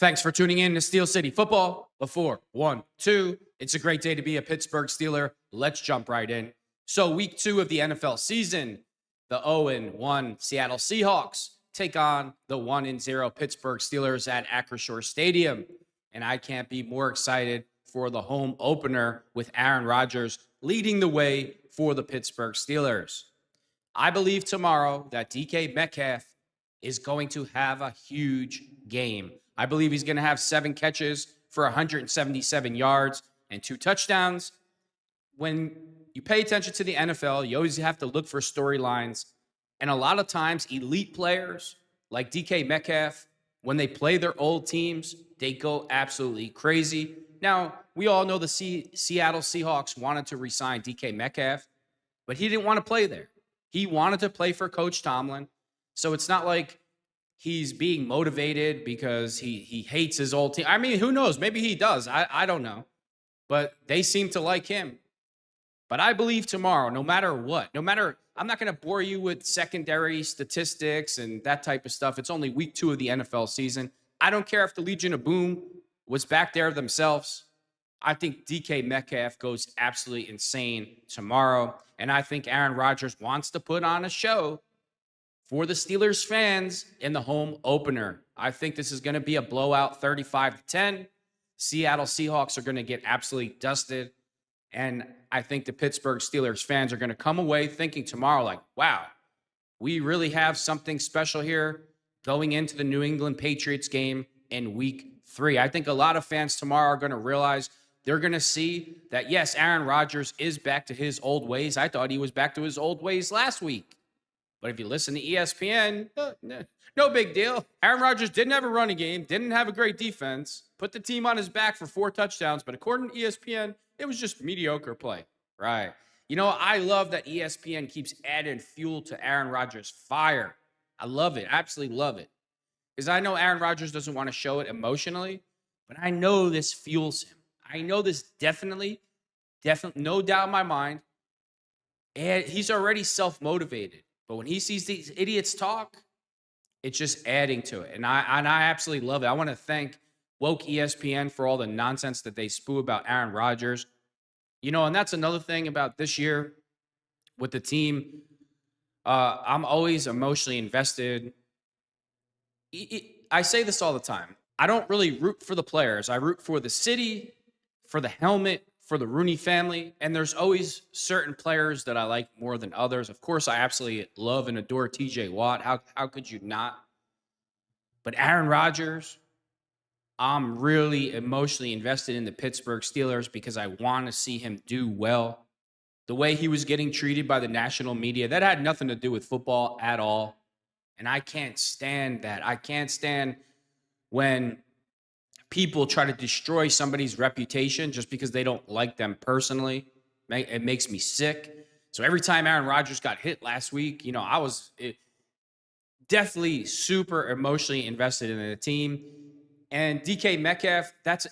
Thanks for tuning in to Steel City Football. Before 1, 2, it's a great day to be a Pittsburgh Steeler. Let's jump right in. So week 2 of the NFL season, the 0-1 Seattle Seahawks take on the 1-0 Pittsburgh Steelers at Acrisure Stadium. And I can't be more excited for the home opener with Aaron Rodgers leading the way for the Pittsburgh Steelers. I believe tomorrow that DK Metcalf is going to have a huge game. I believe he's going to have 7 catches for 177 yards and 2 touchdowns. When you pay attention to the NFL, you always have to look for storylines. And a lot of times, elite players like DK Metcalf, when they play their old teams, they go absolutely crazy. Now, we all know the Seattle Seahawks wanted to re-sign DK Metcalf, but he didn't want to play there. He wanted to play for Coach Tomlin. So it's not like he's being motivated because he hates his old team. I mean, who knows? Maybe he does. I don't know. But they seem to like him. But I believe tomorrow, no matter what, I'm not going to bore you with secondary statistics and that type of stuff. It's only week 2 of the NFL season. I don't care if the Legion of Boom was back there themselves. I think DK Metcalf goes absolutely insane tomorrow. And I think Aaron Rodgers wants to put on a show for the Steelers fans in the home opener. I think this is going to be a blowout 35-10. Seattle Seahawks are going to get absolutely dusted. And I think the Pittsburgh Steelers fans are going to come away thinking tomorrow like, wow, we really have something special here going into the New England Patriots game in week 3. I think a lot of fans tomorrow are going to realize they're going to see that, yes, Aaron Rodgers is back to his old ways. I thought he was back to his old ways last week. But if you listen to ESPN, no big deal. Aaron Rodgers didn't have a running game, didn't have a great defense, put the team on his back for 4 touchdowns. But according to ESPN, it was just mediocre play. Right. You know, I love that ESPN keeps adding fuel to Aaron Rodgers' fire. I love it. Absolutely love it. Because I know Aaron Rodgers doesn't want to show it emotionally, but I know this fuels him. I know this definitely, no doubt in my mind. And he's already self-motivated. But when he sees these idiots talk, it's just adding to it. And I absolutely love it. I want to thank woke ESPN for all the nonsense that they spew about Aaron Rodgers. You know, and that's another thing about this year with the team. I'm always emotionally invested. I say this all the time. I don't really root for the players. I root for the city, for the helmet, for the Rooney family. And there's always certain players that I like more than others. Of course, I absolutely love and adore TJ Watt. How could you not? But Aaron Rodgers, I'm really emotionally invested in the Pittsburgh Steelers because I want to see him do well. The way he was getting treated by the national media, that had nothing to do with football at all. And I can't stand that. I can't stand when people try to destroy somebody's reputation just because they don't like them personally. It makes me sick. So every time Aaron Rodgers got hit last week, you know, I was definitely super emotionally invested in the team. And DK Metcalf, this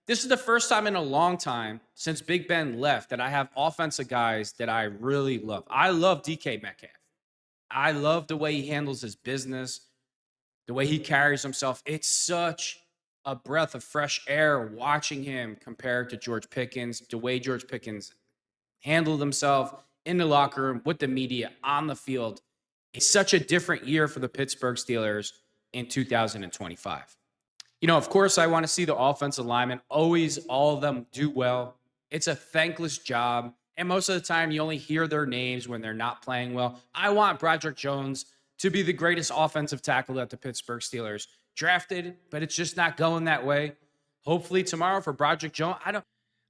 is the first time in a long time since Big Ben left that I have offensive guys that I really love. I love DK Metcalf. I love the way he handles his business, the way he carries himself. It's such a breath of fresh air watching him compared to George Pickens, the way George Pickens handled himself in the locker room, with the media, on the field. It's such a different year for the Pittsburgh Steelers in 2025. You know, of course, I want to see the offensive linemen, always all of them do well. It's a thankless job. And most of the time, you only hear their names when they're not playing well. I want Broderick Jones to be the greatest offensive tackle that the Pittsburgh Steelers drafted, but it's just not going that way. Hopefully tomorrow for Broderick Jones,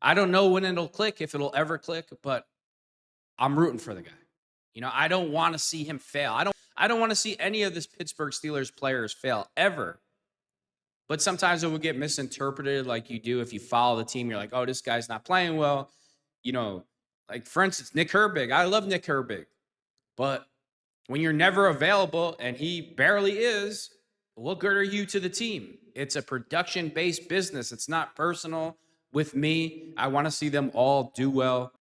I don't know when it'll click, if it'll ever click, but I'm rooting for the guy. You know, I don't want to see him fail. I don't want to see any of this Pittsburgh Steelers players fail ever. But sometimes it will get misinterpreted like you do if you follow the team. You're like, oh, this guy's not playing well. You know, like, for instance, Nick Herbig. I love Nick Herbig. But when you're never available, and he barely is, what good are you to the team? It's a production-based business. It's not personal with me. I want to see them all do well.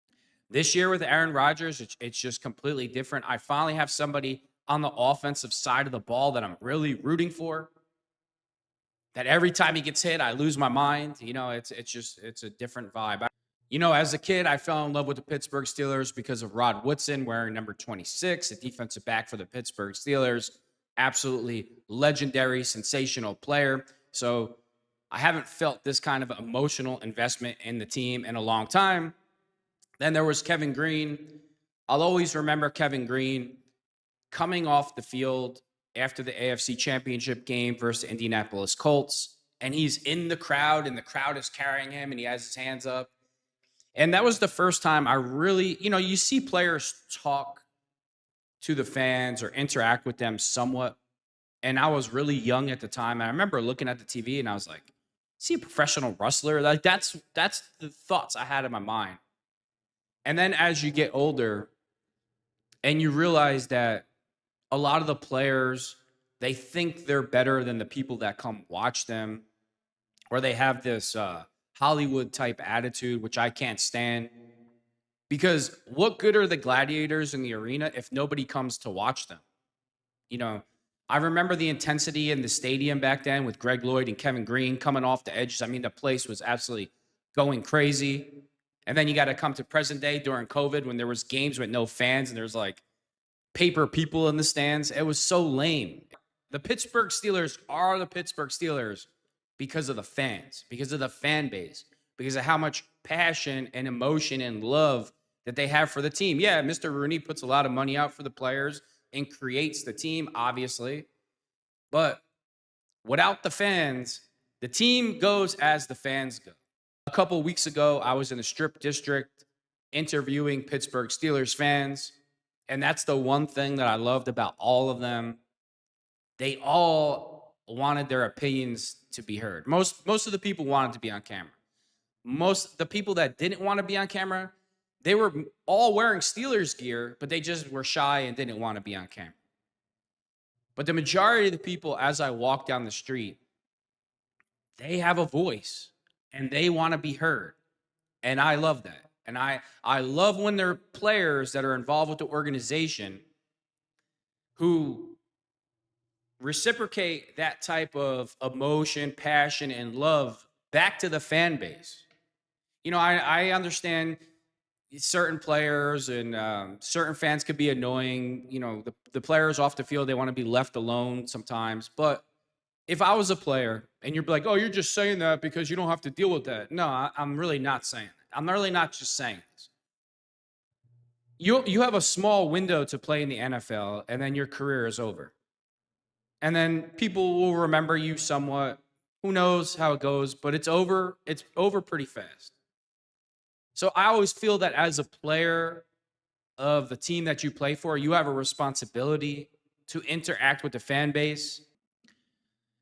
This year with Aaron Rodgers, it's just completely different. I finally have somebody on the offensive side of the ball that I'm really rooting for. that every time he gets hit, I lose my mind. It's a different vibe. As a kid, I fell in love with the Pittsburgh Steelers because of Rod Woodson wearing number 26, a defensive back for the Pittsburgh Steelers. Absolutely legendary, sensational player. So I haven't felt this kind of emotional investment in the team in a long time. Then there was Kevin Green. I'll always remember Kevin Green coming off the field after the AFC Championship game versus the Indianapolis Colts. And he's in the crowd, and the crowd is carrying him, and he has his hands up. And that was the first time I really, you see players talk to the fans or interact with them somewhat. And I was really young at the time. And I remember looking at the TV and I was like, is he a professional wrestler? Like that's the thoughts I had in my mind. And then as you get older and you realize that a lot of the players, they think they're better than the people that come watch them, or they have this Hollywood type attitude, which I can't stand. Because what good are the gladiators in the arena if nobody comes to watch them? I remember the intensity in the stadium back then with Greg Lloyd and Kevin Green coming off the edges. I mean, the place was absolutely going crazy. And then you got to come to present day during COVID when there was games with no fans and there's like paper people in the stands. It was so lame. The Pittsburgh Steelers are the Pittsburgh Steelers because of the fans, because of the fan base, because of how much passion and emotion and love that they have for the team. Yeah, Mr. Rooney puts a lot of money out for the players and creates the team, obviously. But without the fans, the team goes as the fans go. A couple of weeks ago, I was in the Strip District interviewing Pittsburgh Steelers fans, and that's the one thing that I loved about all of them. They all wanted their opinions to be heard. Most of the people wanted to be on camera. The people that didn't want to be on camera, they were all wearing Steelers gear, but they just were shy and didn't want to be on camera. But the majority of the people, as I walk down the street, they have a voice and they want to be heard. And I love that. And I love when there are players that are involved with the organization who reciprocate that type of emotion, passion, and love back to the fan base. I understand certain players and certain fans could be annoying. The players off the field, they want to be left alone sometimes. But if I was a player and you're like, oh, you're just saying that because you don't have to deal with that. No, I'm really not saying that. I'm really not just saying this. You have a small window to play in the NFL, and then your career is over. And then people will remember you somewhat. Who knows how it goes, but it's over. It's over pretty fast. So I always feel that as a player of the team that you play for, you have a responsibility to interact with the fan base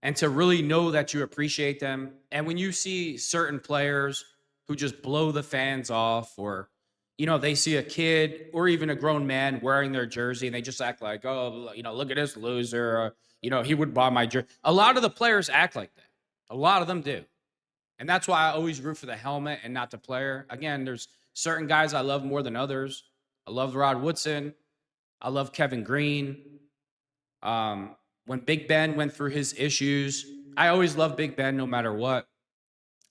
and to really know that you appreciate them. And when you see certain players who just blow the fans off, or, they see a kid or even a grown man wearing their jersey and they just act like, oh, look at this loser. He would buy my jersey. A lot of the players act like that. A lot of them do. And that's why I always root for the helmet and not the player. Again, there's certain guys I love more than others. I love Rod Woodson. I love Kevin Green. When Big Ben went through his issues, I always loved Big Ben no matter what.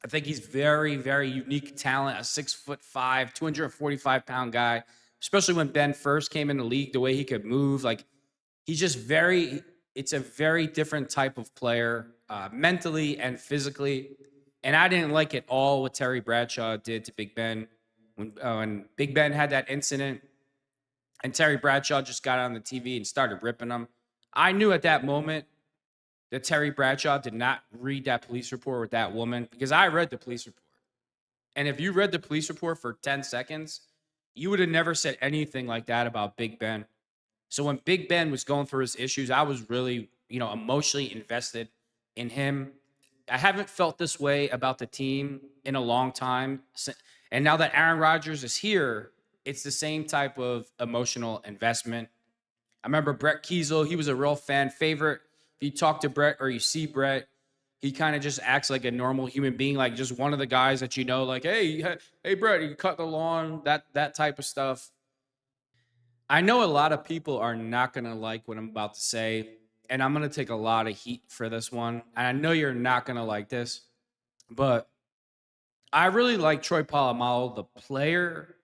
I think he's very, very unique talent, a 6'5", 245-pound guy, especially when Ben first came in the league, the way he could move. Like, he's just it's a very different type of player, mentally and physically. And I didn't like it all what Terry Bradshaw did to Big Ben. When Big Ben had that incident and Terry Bradshaw just got on the TV and started ripping him, I knew at that moment that Terry Bradshaw did not read that police report with that woman, because I read the police report. And if you read the police report for 10 seconds, you would have never said anything like that about Big Ben. So when Big Ben was going through his issues, I was really, emotionally invested in him. I haven't felt this way about the team in a long time. And now that Aaron Rodgers is here, it's the same type of emotional investment. I remember Brett Kiesel. He was a real fan favorite. If you talk to Brett or you see Brett, he kind of just acts like a normal human being, like just one of the guys that like, hey, Brett, you cut the lawn, that type of stuff. I know a lot of people are not going to like what I'm about to say. and I'm going to take a lot of heat for this one. And I know you're not going to like this, but I really like Troy Polamalu, the player,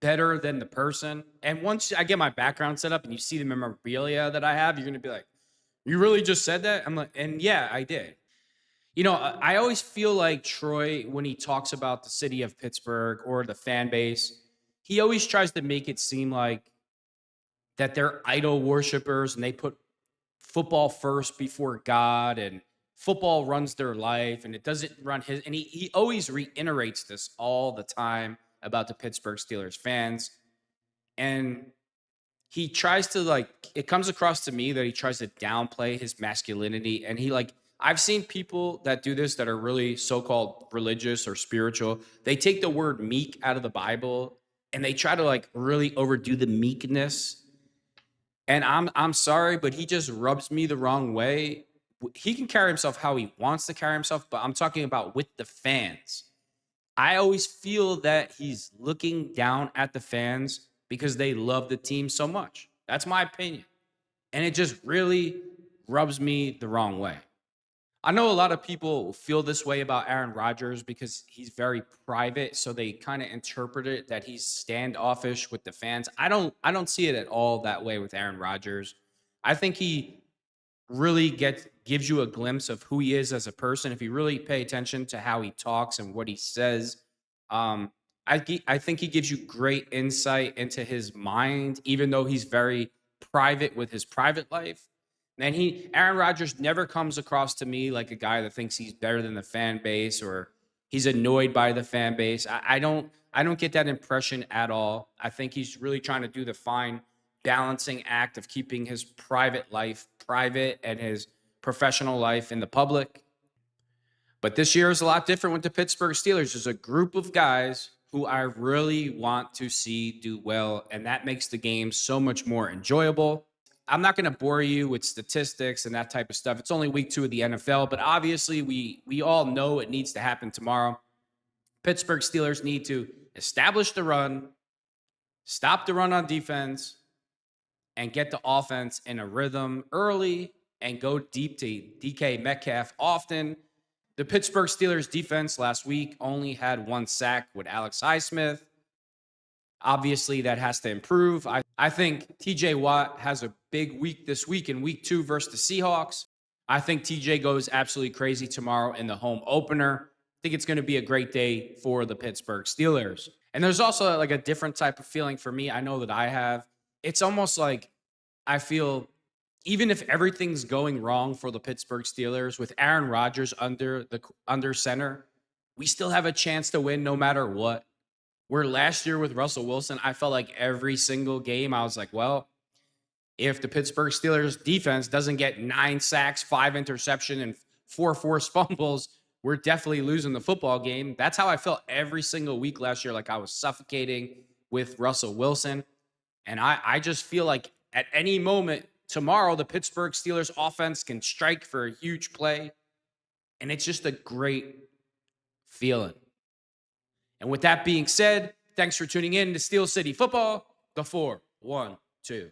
better than the person. And once I get my background set up and you see the memorabilia that I have, you're going to be like, you really just said that? I'm like, and yeah, I did. I always feel like Troy, when he talks about the city of Pittsburgh or the fan base, he always tries to make it seem like that they're idol worshipers and they put football first before God and football runs their life and it doesn't run his. And he always reiterates this all the time about the Pittsburgh Steelers fans. And he tries to it comes across to me that he tries to downplay his masculinity. And I've seen people that do this that are really so-called religious or spiritual. They take the word meek out of the Bible and they try to really overdo the meekness. And I'm sorry, but he just rubs me the wrong way. He can carry himself how he wants to carry himself, but I'm talking about with the fans. I always feel that he's looking down at the fans because they love the team so much. That's my opinion. And it just really rubs me the wrong way. I know a lot of people feel this way about Aaron Rodgers because he's very private, so they kind of interpret it that he's standoffish with the fans. I don't see it at all that way with Aaron Rodgers. I think he really gives you a glimpse of who he is as a person if you really pay attention to how he talks and what he says. I think he gives you great insight into his mind, even though he's very private with his private life. And Aaron Rodgers never comes across to me like a guy that thinks he's better than the fan base or he's annoyed by the fan base. I don't get that impression at all. I think he's really trying to do the fine balancing act of keeping his private life private and his professional life in the public. But this year is a lot different with the Pittsburgh Steelers. There's a group of guys who I really want to see do well, and that makes the game so much more enjoyable. I'm not going to bore you with statistics and that type of stuff. It's only week 2 of the NFL, but obviously we all know it needs to happen tomorrow. Pittsburgh Steelers need to establish the run, stop the run on defense, and get the offense in a rhythm early and go deep to DK Metcalf often. The Pittsburgh Steelers defense last week only had 1 sack with Alex Highsmith. Obviously, that has to improve. I think TJ Watt has a big week this week in week 2 versus the Seahawks. I think TJ goes absolutely crazy tomorrow in the home opener. I think it's going to be a great day for the Pittsburgh Steelers. And there's also a different type of feeling for me. I know that I have. It's almost like I feel even if everything's going wrong for the Pittsburgh Steelers with Aaron Rodgers under center, we still have a chance to win no matter what. Where last year with Russell Wilson, I felt like every single game I was like, well, if the Pittsburgh Steelers defense doesn't get 9 sacks, 5 interceptions, and 4 forced fumbles, we're definitely losing the football game. That's how I felt every single week last year, like I was suffocating with Russell Wilson. And I just feel like at any moment tomorrow, the Pittsburgh Steelers offense can strike for a huge play. And it's just a great feeling. And with that being said, thanks for tuning in to Steel City Football, the 4-1-2.